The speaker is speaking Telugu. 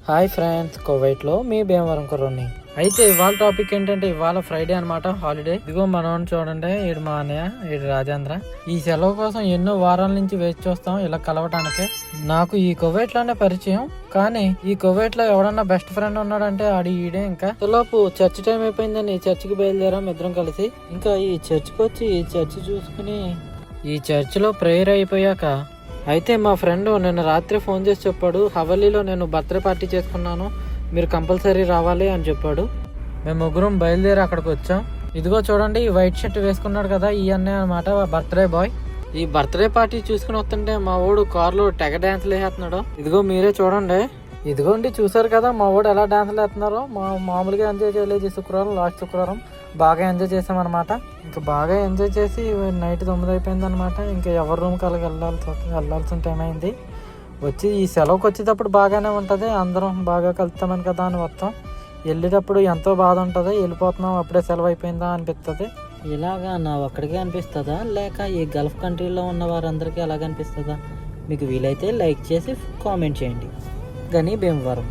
హాయ్ ఫ్రెండ్స్, కువైట్లో మీ భీమవరం కుర్రోని. అయితే ఇవాళ టాపిక్ ఏంటంటే, ఇవాళ ఫ్రైడే అనమాట, హాలిడే. ఇదిగో మనం చూడండి, ఈడు మా అన్నయ్య, ఈడు రాజేంద్ర. ఈ సెలవు కోసం ఎన్నో వారాల నుంచి వేచి చూస్తాం ఇలా కలవటానికి. నాకు ఈ కువైట్ లోనే పరిచయం, కానీ ఈ కువైట్ లో ఎవడన్నా బెస్ట్ ఫ్రెండ్ ఉన్నాడంటే ఆడి ఈడే. ఇంకా లోపు చర్చ్ టైం అయిపోయిందని చర్చికి బయలుదేరాం ఇద్దరం కలిసి. ఇంకా ఈ చర్చికి వచ్చి ఈ చర్చ్ చూసుకుని ఈ చర్చిలో ప్రేయర్ అయిపోయాక అయితే మా ఫ్రెండ్ నిన్న రాత్రి ఫోన్ చేసి చెప్పాడు, హవలీలో నేను బర్త్డే పార్టీ చేసుకున్నాను, మీరు కంపల్సరీ రావాలి అని చెప్పాడు. మేము ముగ్గురం బయలుదేరి అక్కడికి వచ్చాం. ఇదిగో చూడండి, ఈ వైట్ షర్ట్ వేసుకున్నాడు కదా, ఈ అన్నయ్య అనమాట బర్త్డే బాయ్. ఈ బర్త్డే పార్టీ చూసుకుని వస్తుంటే మా వాడు కార్లో తెగ డాన్స్లు వేసేస్తున్నాడు. ఇదిగో మీరే చూడండి. ఇదిగోండి, చూసారు కదా మా వాడు ఎలా డాన్స్లు వేస్తున్నారో. మామూలుగా ఎంజాయ్ చేయలేదు శుక్రవారం, లాస్ట్ శుక్రవారం బాగా ఎంజాయ్ చేసామన్నమాట. ఇంకా బాగా ఎంజాయ్ చేసి నైట్ 9 అయిపోయింది అనమాట. ఇంకా ఎవరి రూమ్కి అలాగ వెళ్ళాల్సిన టైం అయింది. వచ్చి ఈ సెలవుకి వచ్చేటప్పుడు బాగానే ఉంటుంది, అందరం బాగా కలుస్తామని కదా అని వస్తాం. వెళ్ళేటప్పుడు ఎంతో బాధ ఉంటుంది, వెళ్ళిపోతున్నాం అప్పుడే సెలవు అయిపోయిందా అనిపిస్తుంది. ఇలాగా నా ఒక్కడికే అనిపిస్తుందా, లేక ఈ గల్ఫ్ కంట్రీలో ఉన్న వారందరికీ అలాగ అనిపిస్తుందా? మీకు వీలైతే లైక్ చేసి కామెంట్ చేయండి. గని భీమవరం.